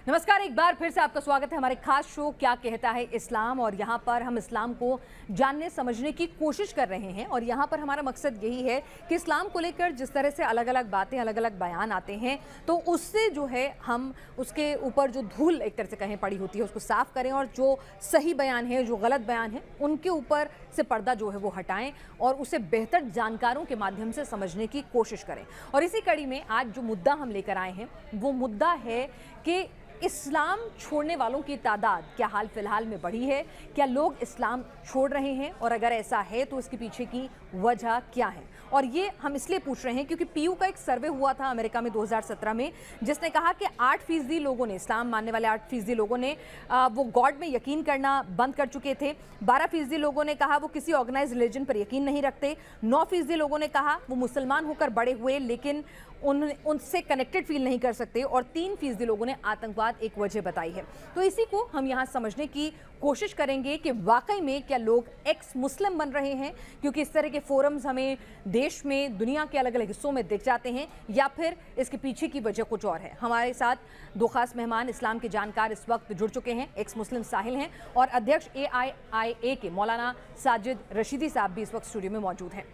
नमस्कार, एक बार फिर से आपका स्वागत है हमारे खास शो क्या कहता है इस्लाम। और यहाँ पर हम इस्लाम को जानने समझने की कोशिश कर रहे हैं और यहाँ पर हमारा मकसद यही है कि इस्लाम को लेकर जिस तरह से अलग अलग बातें, अलग अलग बयान आते हैं, तो उससे जो है हम उसके ऊपर जो धूल एक तरह से कहीं पड़ी होती है उसको साफ करें और जो सही बयान है, जो गलत बयान है, उनके ऊपर से पर्दा जो है वो हटाएं और उसे बेहतर जानकारों के माध्यम से समझने की कोशिश करें। और इसी कड़ी में आज जो मुद्दा हम लेकर आए हैं वो मुद्दा है कि इस्लाम छोड़ने वालों की तादाद क्या हाल फिलहाल में बढ़ी है, क्या लोग इस्लाम छोड़ रहे हैं और अगर ऐसा है तो इसके पीछे की वजह क्या है। और ये हम इसलिए पूछ रहे हैं क्योंकि पीयू का एक सर्वे हुआ था अमेरिका में 2017 में, जिसने कहा कि 8% लोगों ने, इस्लाम मानने वाले 8% लोगों ने वो गॉड में यकीन करना बंद कर चुके थे। 12% लोगों ने कहा वो किसी ऑर्गेनाइज रिलीजन पर यकीन नहीं रखते। 9% लोगों ने कहा वो मुसलमान होकर बड़े हुए लेकिन उनसे कनेक्टेड फील नहीं कर सकते और 3% लोगों ने आतंकवाद एक वजह बताई है। तो इसी को हम यहाँ समझने की कोशिश करेंगे कि वाकई में क्या लोग एक्स मुस्लिम बन रहे हैं, क्योंकि इस तरह के फोरम्स हमें देश में, दुनिया के अलग अलग हिस्सों में दिख जाते हैं, या फिर इसके पीछे की वजह कुछ और है। हमारे साथ दो खास मेहमान इस्लाम के जानकार इस वक्त जुड़ चुके हैं। एक्स मुस्लिम साहिल हैं और अध्यक्ष AIIA के मौलाना साजिद रशीदी साहब भी इस वक्त स्टूडियो में मौजूद हैं।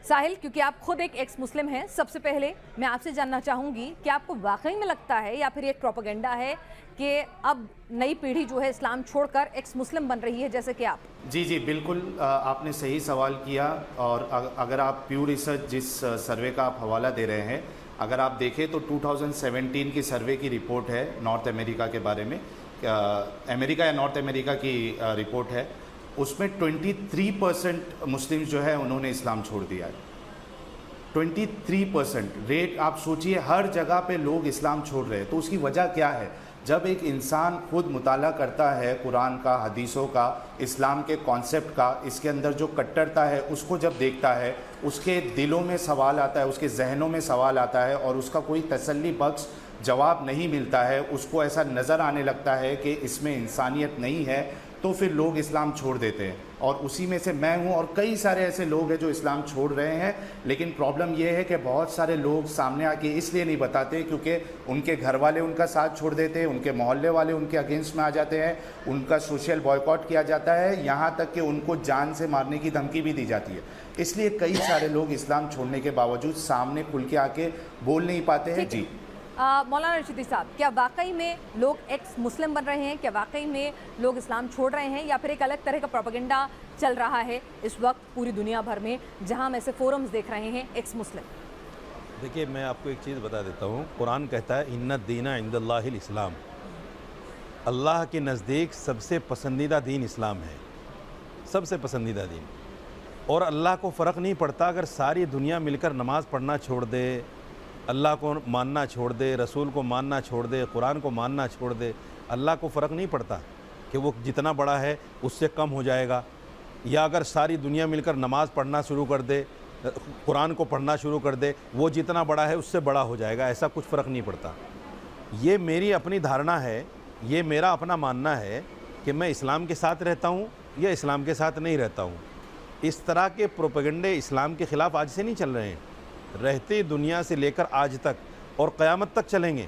साहिल, क्योंकि आप खुद एक एक्स मुस्लिम हैं, सबसे पहले मैं आपसे जानना चाहूँगी कि आपको वाकई में लगता है या फिर एक प्रोपेगेंडा है कि अब नई पीढ़ी जो है इस्लाम छोड़कर एक्स मुस्लिम बन रही है जैसे कि आप? जी, बिल्कुल आपने सही सवाल किया। और अगर आप प्यू रिसर्च जिस सर्वे का आप हवाला दे रहे हैं, अगर आप देखें तो 2017 की सर्वे की रिपोर्ट है नॉर्थ अमेरिका के बारे में, अमेरिका या नॉर्थ अमेरिका की रिपोर्ट है। उसमें 23% मुस्लिम जो है उन्होंने इस्लाम छोड़ दिया है। 23% रेट, आप सोचिए हर जगह पे लोग इस्लाम छोड़ रहे हैं। तो उसकी वजह क्या है? जब एक इंसान खुद मुताला करता है कुरान का, हदीसों का, इस्लाम के कॉन्सेप्ट का, इसके अंदर जो कट्टरता है उसको जब देखता है, उसके दिलों में सवाल आता है, उसके जहनों में सवाल आता है और उसका कोई तसल्ली बख्श जवाब नहीं मिलता है, उसको ऐसा नज़र आने लगता है कि इसमें इंसानियत नहीं है, तो फिर लोग इस्लाम छोड़ देते हैं। और उसी में से मैं हूं और कई सारे ऐसे लोग हैं जो इस्लाम छोड़ रहे हैं। लेकिन प्रॉब्लम यह है कि बहुत सारे लोग सामने आके इसलिए नहीं बताते क्योंकि उनके घर वाले उनका साथ छोड़ देते हैं, उनके मोहल्ले वाले उनके अगेंस्ट में आ जाते हैं, उनका सोशल बॉयकॉट किया जाता है, यहाँ तक कि उनको जान से मारने की धमकी भी दी जाती है। इसलिए कई सारे लोग इस्लाम छोड़ने के बावजूद सामने खुल के आके बोल नहीं पाते हैं। जी मौलाना रशीदी साहब, क्या वाकई में लोग एक्स मुस्लिम बन रहे हैं? क्या वाकई में लोग इस्लाम छोड़ रहे हैं या फिर एक अलग तरह का प्रोपेगेंडा चल रहा है इस वक्त पूरी दुनिया भर में, जहां हम ऐसे फोरम्स देख रहे हैं एक्स मुस्लिम? देखिए, मैं आपको एक चीज़ बता देता हूँ। कुरान कहता है इन्ना दीना इंदल्लाहिल इस्लाम, अल्लाह के नज़दीक सबसे पसंदीदा दीन इस्लाम है, सबसे पसंदीदा दीन। और अल्लाह को फ़र्क नहीं पड़ता अगर सारी दुनिया मिलकर नमाज़ पढ़ना छोड़ दे, अल्लाह को मानना छोड़ दे, रसूल को मानना छोड़ दे, कुरान को मानना छोड़ दे। अल्लाह को फ़र्क नहीं पड़ता कि वो जितना बड़ा है उससे कम हो जाएगा, या अगर सारी दुनिया मिलकर नमाज़ पढ़ना शुरू कर दे, कुरान को पढ़ना शुरू कर दे, वो जितना बड़ा है उससे बड़ा हो जाएगा। ऐसा कुछ फ़र्क नहीं पड़ता। ये मेरी अपनी धारणा है, ये मेरा अपना मानना है कि मैं इस्लाम के साथ रहता हूँ या इस्लाम के साथ नहीं रहता हूँ। इस तरह के प्रोपेगेंडे इस्लाम के ख़िलाफ़ आज से नहीं चल रहे हैं, रहती दुनिया से लेकर आज तक और क़यामत तक चलेंगे।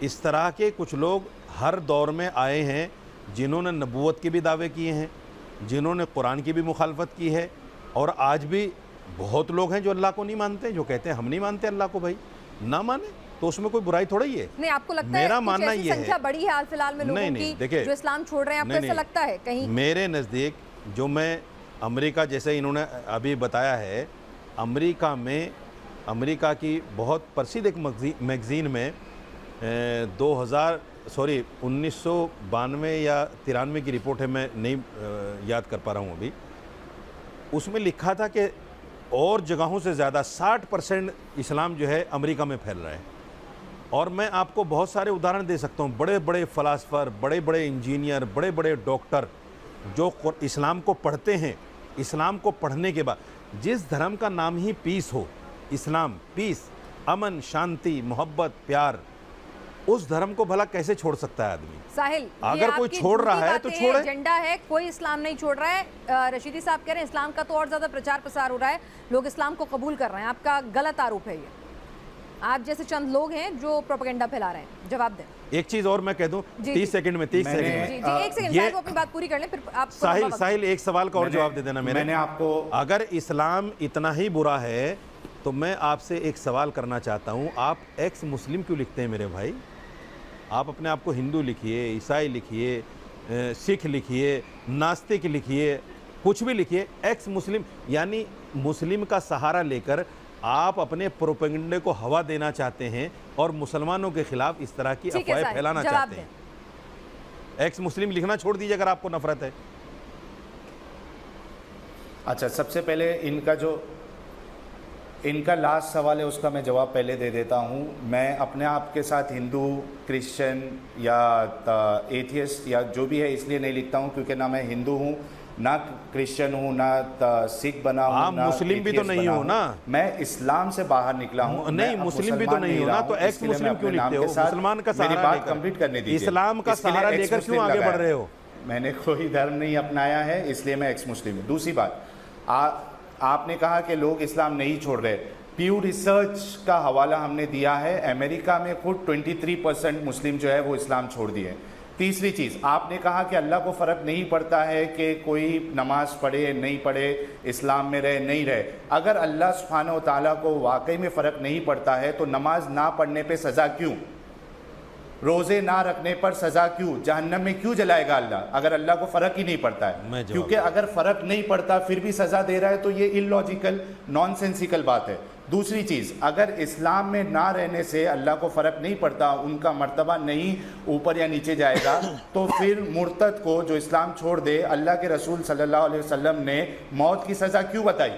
इस तरह के कुछ लोग हर दौर में आए हैं जिन्होंने नबूवत के भी दावे किए हैं, जिन्होंने कुरान की भी मुखालफत की है, और आज भी बहुत लोग हैं जो अल्लाह को नहीं मानते, जो कहते हैं हम नहीं मानते अल्लाह को। भाई ना माने तो उसमें कोई बुराई थोड़ा ही है। नहीं, आपको लगता मेरा है मानना ये है संख्या बड़ी है हाल फिलहाल में लोगों की देखिए, जो इस्लाम छोड़ रहे हैं? आपको ऐसा लगता है कहीं? मेरे नज़दीक, जो मैं अमेरिका, जैसे इन्होंने अभी बताया है, अमेरिका की बहुत प्रसिद्ध एक मैगज़ीन में 1992 या 93 की रिपोर्ट है, मैं नहीं याद कर पा रहा हूँ अभी। उसमें लिखा था कि और जगहों से ज़्यादा 60% इस्लाम जो है अमेरिका में फैल रहा है। और मैं आपको बहुत सारे उदाहरण दे सकता हूँ। बड़े बड़े फ़िलासफ़र, बड़े बड़े इंजीनियर, बड़े बड़े डॉक्टर जो इस्लाम को पढ़ते हैं, इस्लाम को पढ़ने के बाद, जिस धर्म का नाम ही पीस हो, इस्लाम, पीस, अमन, शांति, मोहब्बत, प्यार, उस धर्म को भला कैसे छोड़ सकता है आदमी? साहिल, अगर कोई छोड़ रहा है तो छोड़े। एजेंडा है, कोई इस्लाम नहीं छोड़ रहा है। रशीदी साहब कह रहे हैं इस्लाम का तो और ज़्यादा प्रचार प्रसार हो रहा है, लोग इस्लाम को कबूल कर रहे हैं। आपका गलत आरोप है ये। आप जैसे चंद लोग हैं जो प्रोपेगेंडा फैला रहे हैं। जवाब दें। एक चीज और मैं कह दूं, जी, 30 सेकंड में, 30 सेकंड में। जी जी, एक सेकंड, ये- शायद वो अपनी बात पूरी कर लें, फिर आप साहिल एक सवाल का और जवाब दे देना। मैंने आपको, अगर इस्लाम इतना ही बुरा है तो मैं आपसे एक सवाल करना चाहता हूं, आप एक्स मुस्लिम क्यों लिखते हैं मेरे भाई? आप अपने आप को हिंदू लिखिए, ईसाई लिखिए, सिख लिखिए, नास्तिक लिखिए, कुछ भी लिखिए, एक्स मुस्लिम यानी मुस्लिम का सहारा लेकर आप अपने प्रोपेगेंडे को हवा देना चाहते हैं और मुसलमानों के खिलाफ इस तरह की अफवाहें फैलाना चाहते हैं। एक्स मुस्लिम लिखना छोड़ दीजिए अगर आपको नफरत है। अच्छा, सबसे पहले इनका लास्ट सवाल है, उसका मैं जवाब पहले दे देता हूँ। मैं अपने आप के साथ हिंदू, क्रिश्चियन या एथियस्ट या जो भी है इसलिए नहीं लिखता हूँ क्योंकि ना मैं हिंदू हूँ, ना क्रिश्चियन हूँ, ना सिख बना हूँ, आप ना मुस्लिम भी तो नहीं हो ना। मैं इस्लाम से बाहर निकला हूँ। नहीं, मुस्लिम भी तो नहीं हो ना, तो एक्स मुस्लिम क्यों लिखते हो? मुसलमान का सहारा बात लेकर, कंप्लीट करने दीजिए। इस्लाम का सहारा लेकर क्यों आगे बढ़ रहे हो? मैंने कोई धर्म नहीं अपनाया है, इसलिए मैं एक्स मुस्लिम हूँ। दूसरी बात, आपने कहा कि लोग इस्लाम नहीं छोड़ रहे। प्यू रिसर्च का हवाला हमने दिया है, अमेरिका में खुद 23% मुस्लिम जो है वो इस्लाम छोड़ दिए। तीसरी चीज़, आपने कहा कि अल्लाह को फ़र्क नहीं पड़ता है कि कोई नमाज पढ़े नहीं पढ़े, इस्लाम में रहे नहीं रहे। अगर अल्लाह सुब्हानहू व तआला को वाकई में फ़र्क नहीं पड़ता है तो नमाज ना पढ़ने पे सज़ा क्यों? रोज़े ना रखने पर सज़ा क्यों? जहन्नम में क्यों जलाएगा अल्लाह अगर अल्लाह को फ़र्क ही नहीं पड़ता है? क्योंकि अगर फ़र्क नहीं पड़ता फिर भी सज़ा दे रहा है तो ये इलॉजिकल, नॉनसेंसिकल बात है। दूसरी चीज़, अगर इस्लाम में ना रहने से अल्लाह को फ़र्क नहीं पड़ता, उनका मर्तबा नहीं ऊपर या नीचे जाएगा, तो फिर मुर्तद को जो इस्लाम छोड़ दे, अल्लाह के रसूल सल्लल्लाहु अलैहि वसल्लम ने मौत की सज़ा क्यों बताई?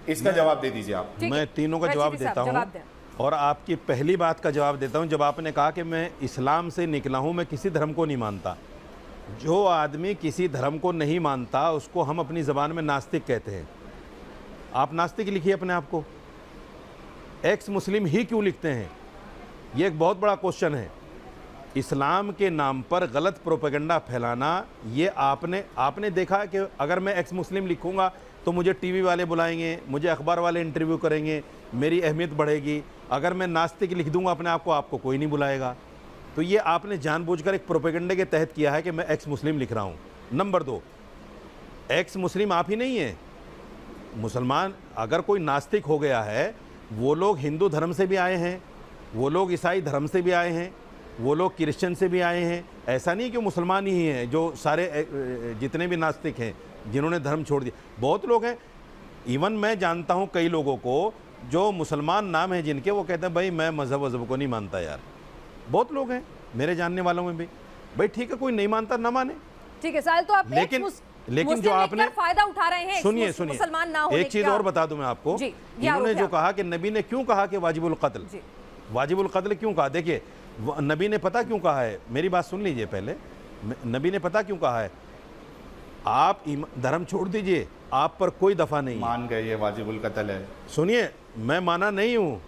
इसका जवाब दे दीजिए आप। मैं तीनों का जवाब देता हूँ और आपकी पहली बात का जवाब देता हूँ। जब आपने कहा कि मैं इस्लाम से निकला हूँ, मैं किसी धर्म को नहीं मानता। जो आदमी किसी धर्म को नहीं मानता उसको हम अपनी ज़बान में नास्तिक कहते हैं। आप नास्तिक लिखिए अपने आप को, एक्स मुस्लिम ही क्यों लिखते हैं? ये एक बहुत बड़ा क्वेश्चन है। इस्लाम के नाम पर गलत प्रोपेगेंडा फैलाना, ये आपने देखा कि अगर मैं एक्स मुस्लिम लिखूंगा तो मुझे टीवी वाले बुलाएंगे, मुझे अखबार वाले इंटरव्यू करेंगे, मेरी अहमियत बढ़ेगी। अगर मैं नास्तिक लिख दूंगा अपने आप को, आपको कोई नहीं बुलाएगा। तो ये आपने जानबूझकर एक प्रोपेगेंडे के तहत किया है कि मैं एक्स मुस्लिम लिख रहा हूँ। नंबर 2, एक्स मुस्लिम आप ही नहीं है। मुसलमान अगर कोई नास्तिक हो गया है, वो लोग हिंदू धर्म से भी आए हैं, वो लोग ईसाई धर्म से भी आए हैं, वो लोग क्रिश्चियन से भी आए हैं। ऐसा नहीं कि मुसलमान ही हैं जो सारे जितने भी नास्तिक हैं जिन्होंने धर्म छोड़ दिया, बहुत लोग हैं। इवन मैं जानता हूँ कई लोगों को जो मुसलमान नाम है जिनके, वो कहते हैं भाई मैं मज़हब को नहीं मानता यार। बहुत लोग हैं मेरे जानने वालों में भी। भाई ठीक है, कोई नहीं मानता ना माने, ठीक है साहिल, तो आप लेकिन जो आपने फायदा उठा रहे हैं, सुनिए मुसलमान ना होने एक चीज़ और बता दूं मैं आपको। इन्होंने जो कहा कि नबी ने क्यों कहा कि वाजिबुल कत्ल, वाजिबुल कत्ल क्यों कहा? देखिए नबी ने पता क्यों कहा है, मेरी बात सुन लीजिए पहले। नबी ने पता क्यों कहा है? आप धर्म छोड़ दीजिए, आप पर कोई दफा नहीं। मान गए ये वाजिबुल कत्ल है। सुनिए, मैं माना नहीं हूँ,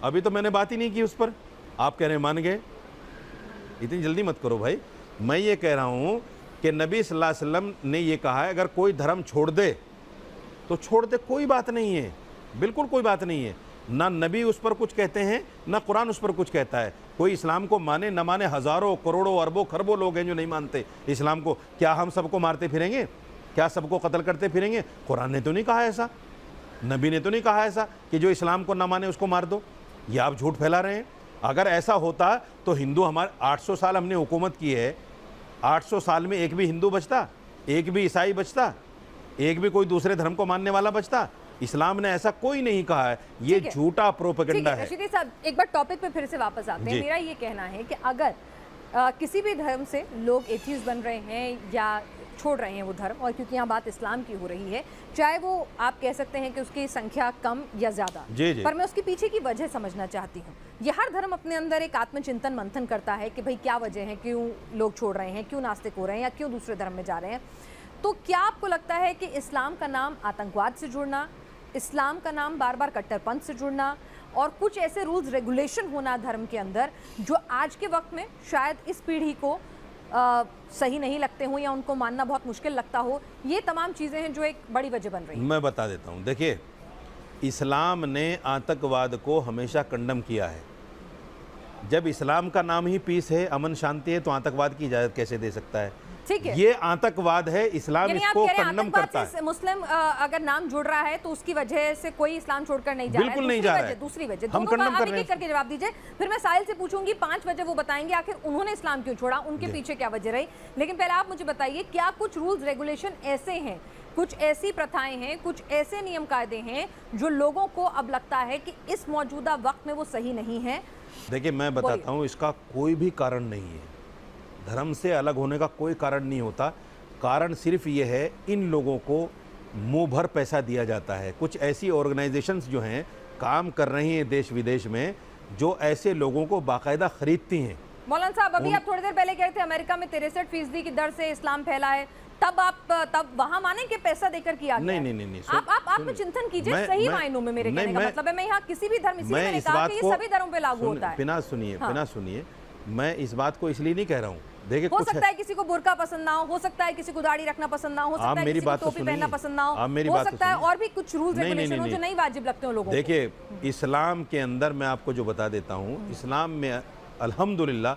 अभी तो मैंने बात ही नहीं की उस पर, आप कह रहे हैं मान गए। इतनी जल्दी मत करो भाई। मैं ये कह रहा हूँ कि नबी सल्लल्लाहु अलैहि वसल्लम ने ये कहा है अगर कोई धर्म छोड़ दे तो छोड़ दे, कोई बात नहीं है, बिल्कुल कोई बात नहीं है। ना नबी उस पर कुछ कहते हैं, ना कुरान उस पर कुछ कहता है। कोई इस्लाम को माने न माने, हज़ारों करोड़ों अरबों खरबों लोग हैं जो नहीं मानते इस्लाम को। क्या हम सबको मारते फिरेंगे? क्या सबको कत्ल करते फिरेंगे? कुरान ने तो नहीं कहा ऐसा, नबी ने तो नहीं कहा ऐसा कि जो इस्लाम को ना माने उसको मार दो। ये आप झूठ फैला रहे हैं। अगर ऐसा होता तो हिंदू, हमारे 800 साल हमने हुकूमत की है, 800 साल में एक भी हिंदू बचता, एक भी ईसाई बचता, एक भी कोई दूसरे धर्म को मानने वाला बचता? इस्लाम ने ऐसा कोई नहीं कहा है। ये झूठा प्रोपेगेंडा है। रशीदी साहब, एक बार टॉपिक पे फिर से वापस आते हैं। मेरा ये कहना है कि अगर किसी भी धर्म से लोग एथियस्ट बन रहे हैं या छोड़ रहे हैं वो धर्म, और क्योंकि यहाँ बात इस्लाम की हो रही है, चाहे वो आप कह सकते हैं कि उसकी संख्या कम या ज़्यादा, पर मैं उसके पीछे की वजह समझना चाहती हूँ। ये हर धर्म अपने अंदर एक आत्मचिंतन मंथन करता है कि भाई क्या वजह है, क्यों लोग छोड़ रहे हैं, क्यों नास्तिक हो रहे हैं या क्यों दूसरे धर्म में जा रहे हैं। तो क्या आपको लगता है कि इस्लाम का नाम आतंकवाद से जुड़ना, इस्लाम का नाम बार बार कट्टरपंथ से जुड़ना और कुछ ऐसे रूल्स रेगुलेशन होना धर्म के अंदर जो आज के वक्त में शायद इस पीढ़ी को सही नहीं लगते हो या उनको मानना बहुत मुश्किल लगता हो, ये तमाम चीज़ें हैं जो एक बड़ी वजह बन रही हैं? मैं बता देता हूँ। देखिए, इस्लाम ने आतंकवाद को हमेशा कंडम किया है। जब इस्लाम का नाम ही पीस है, अमन शांति है, तो आतंकवाद की इजाजत कैसे दे सकता है? ठीक है, ये आतंकवाद है, इस्लाम यानी आप इसको कह रहे हैं कंडम आतंकवाद करता से है। मुस्लिम अगर नाम जुड़ रहा है तो उसकी वजह से कोई इस्लाम छोड़कर नहीं जा रहा है। बिल्कुल नहीं जा रहा है। दूसरी वजह हम दोनों का कंडम आप कर एक रहे एक हैं। करके जवाब दीजिए, फिर मैं साहिल से पूछूंगी 5 वजह वो बताएंगे आखिर उन्होंने इस्लाम क्यों छोड़ा, उनके पीछे क्या वजह रही। लेकिन पहले आप मुझे बताइए, क्या कुछ रूल्स रेगुलेशन ऐसे हैं, कुछ ऐसी प्रथाएं हैं, कुछ ऐसे नियम कायदे हैं जो लोगों को अब लगता है कि इस मौजूदा वक्त में वो सही नहीं है? देखिए, मैं बताता हूँ, इसका कोई भी कारण नहीं है। धर्म से अलग होने का कोई कारण नहीं होता। कारण सिर्फ ये है, इन लोगों को मुंह भर पैसा दिया जाता है। कुछ ऐसी ऑर्गेनाइजेशंस जो हैं, काम कर रही हैं देश विदेश में, जो ऐसे लोगों को बाकायदा खरीदती हैं। मौलाना साहब, अभी आप थोड़ी देर पहले कह रहे थे अमेरिका में 63% की दर से इस्लाम फैला है, तब वहां माने कि पैसा देकर किया गया? नहीं। आप में चिंतन कीजिए, सही मायनों में मेरे कहने का मतलब है, मैं यहाँ किसी भी धर्म, इसलिए मैंने कहा कि ये सभी धर्मों पे लागू होता है। बिना सुनिए, मैं इस बात को इसलिए नहीं कह रहा हूँ। देखिए, हो सकता है किसी को बुर्का पसंद ना हो सकता है किसी को दाढ़ी रखना पसंद ना हो सकता है किसी को टोपी पहनना पसंद ना हो सकता है और भी कुछ रूल्स रेगुलेशन हो जो नहीं वाजिब लगते हो लोगों को। देखिए, इस्लाम के अंदर मैं आपको जो बता देता हूँ, इस्लाम में अल्हम्दुलिल्लाह,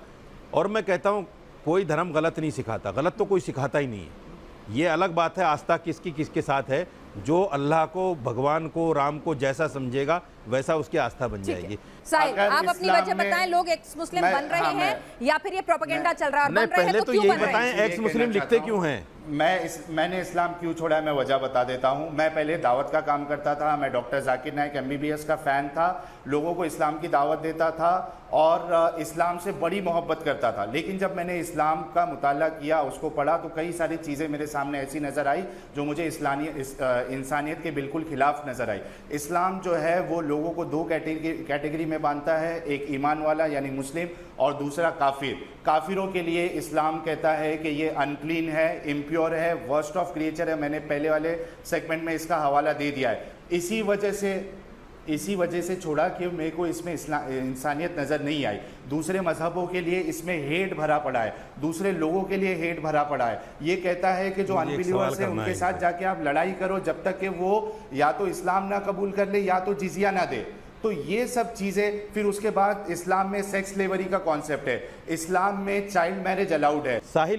और मैं कहता हूँ कोई धर्म गलत नहीं सिखाता, गलत तो कोई सिखाता ही नहीं है। ये अलग बात है आस्था किसकी किसके साथ है। जो अल्लाह को, भगवान को, राम को जैसा समझेगा वैसा उसकी आस्था बन जाएगी। साहिल, आप अपनी वजह बताएं, लोग एक्स मुस्लिम बन रहे हैं या फिर ये प्रोपेगेंडा चल रहा है? नहीं, पहले तो यही बताएं, एक्स मुस्लिम लिखते क्यों हैं? मैंने इस्लाम क्यों छोड़ा है, मैं वजह बता देता हूं। मैं पहले दावत का काम करता था, मैं डॉक्टर जाकिर नाइक MBBS का फ़ैन था, लोगों को इस्लाम की दावत देता था और इस्लाम से बड़ी मोहब्बत करता था। लेकिन जब मैंने इस्लाम का मुताला किया, उसको पढ़ा, तो कई सारी चीज़ें मेरे सामने ऐसी नज़र आई जो मुझे इंसानियत के बिल्कुल खिलाफ नज़र आई। इस्लाम जो है वो लोगों को 2 कैटेगरी में बांधता है, एक ईमान वाला यानी मुस्लिम और दूसरा काफिर। काफिरों के लिए इस्लाम कहता है कि ये अनक्लीन है, इम्प्योर है, वर्स्ट ऑफ क्रिएचर है। मैंने पहले वाले सेगमेंट में इसका हवाला दे दिया है। इसी वजह से छोड़ा कि मेरे को इसमें इंसानियत नज़र नहीं आई। दूसरे मजहबों के लिए इसमें हेट भरा पड़ा है, दूसरे लोगों के लिए हेट भरा पड़ा है। ये कहता है कि जो अनबिलीवर्स हैं उनके साथ जाके आप लड़ाई करो जब तक कि वो या तो इस्लाम ना कबूल कर ले या तो जिजिया ना दे। तो ये सब चीज़ें, फिर उसके बाद इस्लाम में सेक्स स्लेवरी का कॉन्सेप्ट है, इस्लाम में चाइल्ड मैरिज अलाउड है। साहिल